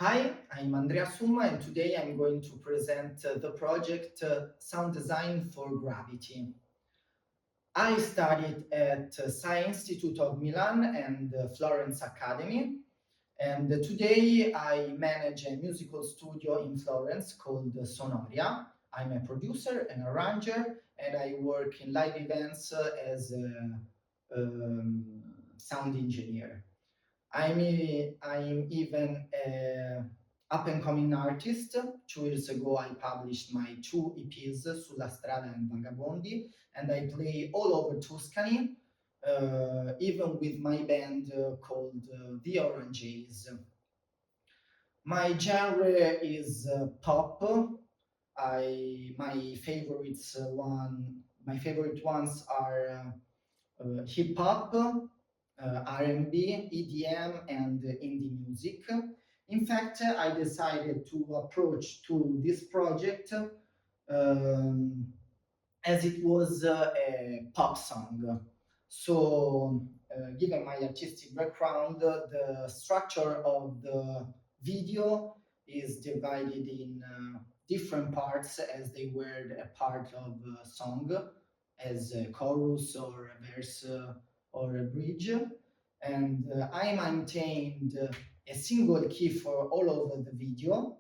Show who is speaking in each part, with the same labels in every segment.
Speaker 1: Hi, I'm Andrea Summa, and today I'm going to present the project Sound Design for Gravity. I studied at Science Institute of Milan and Florence Academy, and today I manage a musical studio in Florence called Sonoria. I'm a producer and arranger, and I work in live events as a sound engineer. I'm even a up and coming artist. 2 years ago, I published my two EPs, Sulla Strada and Vagabondi, and I play all over Tuscany, even with my band called The Oranges. My genre is pop. My favorite ones are hip hop, R&B, EDM, and indie music. In fact, I decided to approach to this project um, as it was a pop song. So, given my artistic background, the structure of the video is divided in different parts as they were a part of a song, as a chorus or a verse or a bridge. And I maintained a single key for all over the video,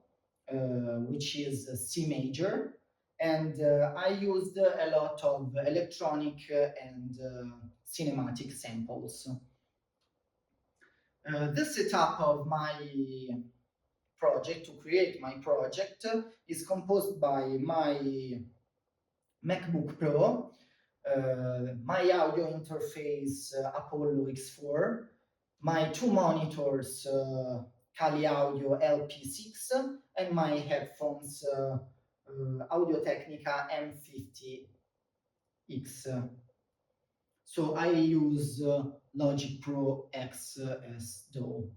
Speaker 1: which is C major, and I used a lot of electronic and cinematic samples. The setup of my project, to create my project, is composed by my MacBook Pro, my audio interface Apollo X4, my two monitors Kali Audio LP6, and my headphones Audio Technica M50X. So I use Logic Pro X as DAW.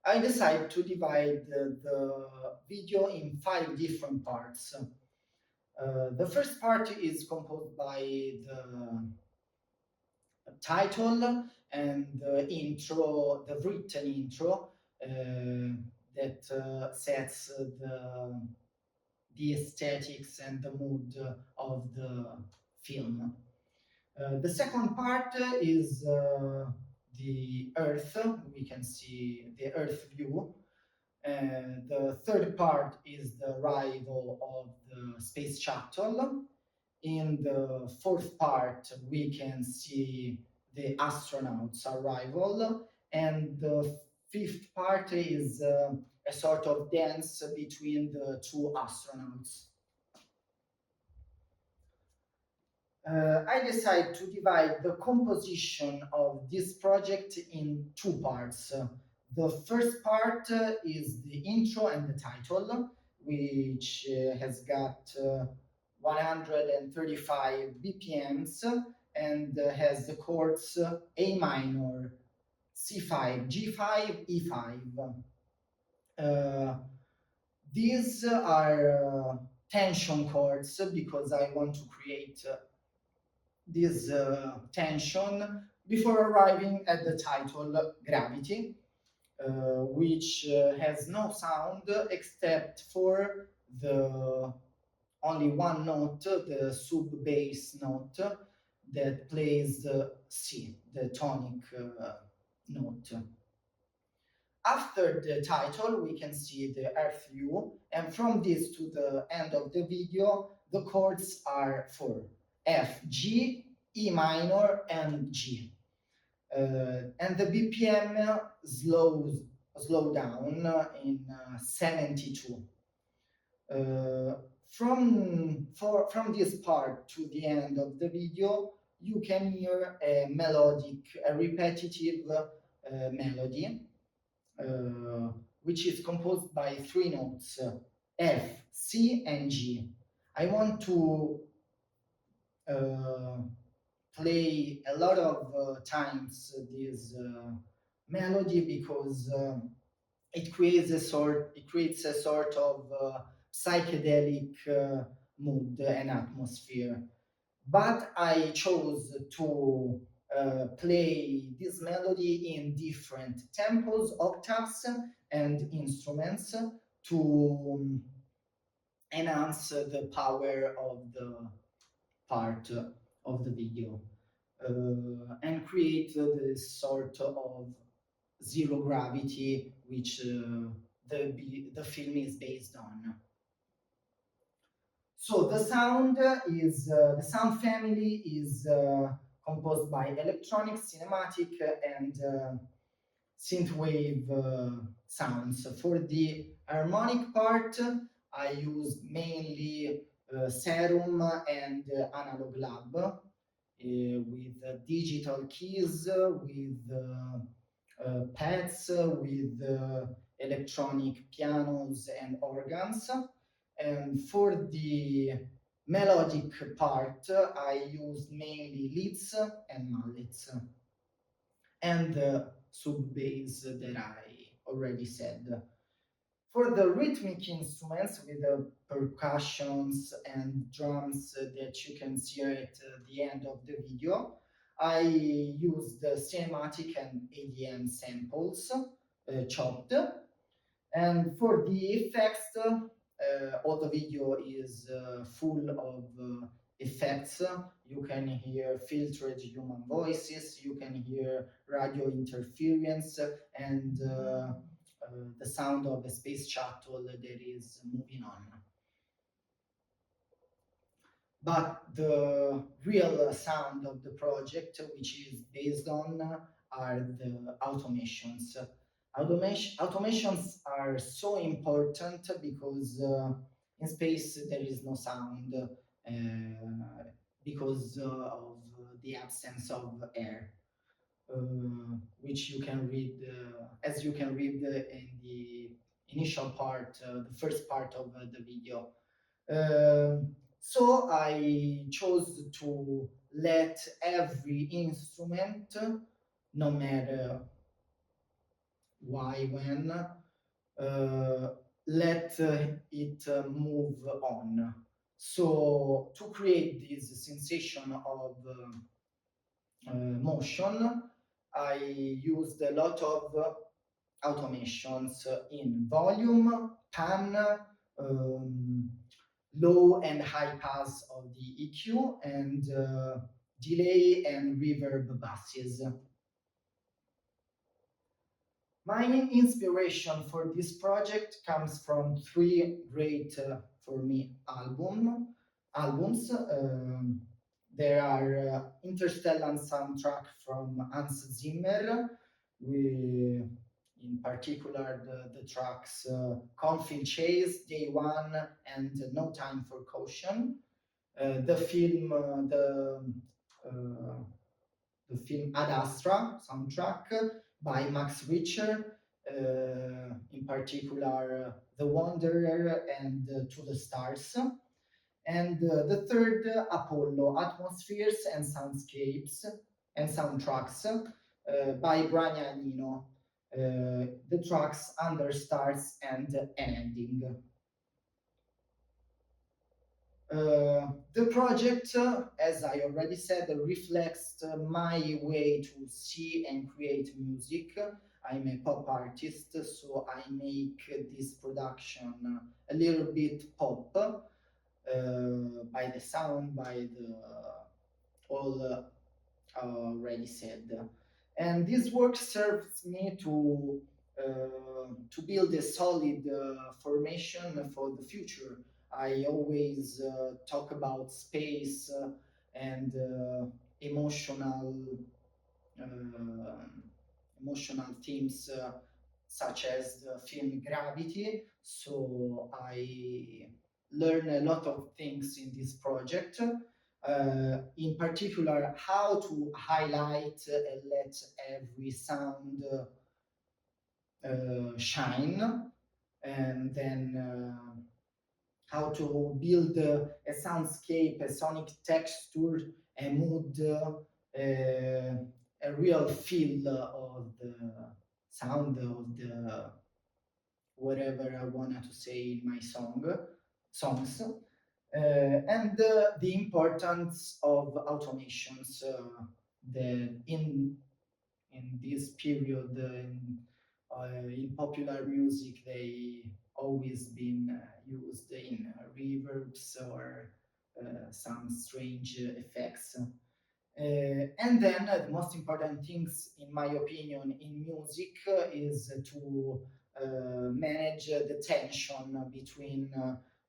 Speaker 1: I decided to divide the video in 5 different parts. The first part is composed by the title and the intro, the written intro that sets the aesthetics and the mood of the film. The second part is the Earth. We can see the Earth view. The third part is the arrival of the space shuttle. In the fourth part, we can see the astronauts' arrival. And the fifth part is a sort of dance between the two astronauts. I decided to divide the composition of this project in 2 parts. The first part is the intro and the title, which has got 135 BPMs and has the chords A minor, C5, G5, E5. These are tension chords because I want to create this tension before arriving at the title Gravity, which has no sound except for the only one note, the sub bass note that plays C, the tonic note. After the title, we can see the Earth view, and from this to the end of the video, the chords are 4: F, G, E minor, and G. And the BPM slow down in 72. From this part to the end of the video, you can hear a repetitive melody, which is composed by 3 notes, F, C, and G. I want to play a lot of times this melody because it creates a sort of psychedelic mood and atmosphere. But I chose to play this melody in different tempos, octaves, and instruments to enhance the power of the part of the video and create this sort of zero gravity which the film is based on. So the sound family is composed by electronic, cinematic, and synthwave sounds. For the harmonic part, I use mainly Serum and Analog Lab with digital keys, with pads, with electronic pianos and organs. And for the melodic part, I use mainly leads and mallets and sub bass that I already said. For the rhythmic instruments with the percussions and drums that you can see at the end of the video, I use the cinematic and ADM samples chopped. And for the effects, all the video is full of effects. You can hear filtered human voices, you can hear radio interference, and the sound of a space shuttle that is moving on. But the real sound of the project, which is based on, are the automations. Automations are so important because in space there is no sound because of the absence of air, which you can read, as you can read in the initial part, the first part of the video. So I chose to let every instrument, no matter why, when, let it move on. So to create this sensation of motion, I used a lot of automations in volume, pan, low and high pass of the EQ, and delay and reverb basses. My inspiration for this project comes from three great, for me, albums. There are Interstellar soundtrack from Hans Zimmer, we, in particular the tracks Confin Chase, Day One, and No Time for Caution. The film, the film Ad Astra soundtrack by Max Richter, in particular The Wanderer and To the Stars. And the third, Apollo, Atmospheres and Soundscapes and Soundtracks by Brian Eno. The tracks Under Stars and An Ending. The project, as I already said, reflects my way to see and create music. I'm a pop artist, so I make this production a little bit pop by the sound, by the all already said. And this work serves me to build a solid formation for the future. I always talk about space and uh, emotional themes such as the film Gravity. So I learn a lot of things in this project. In particular, how to highlight and let every sound shine, and then how to build a soundscape, a sonic texture, a mood, a real feel of the sound of the whatever I wanted to say in my songs, and the importance of automations, the in this period In popular music, they always been used in reverbs or some strange effects. And then the most important things, in my opinion, in music is to manage the tension between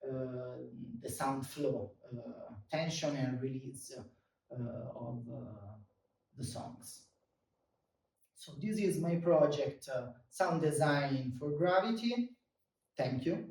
Speaker 1: the sound flow, tension and release of the songs. So this is my project, sound design for gravity. Thank you.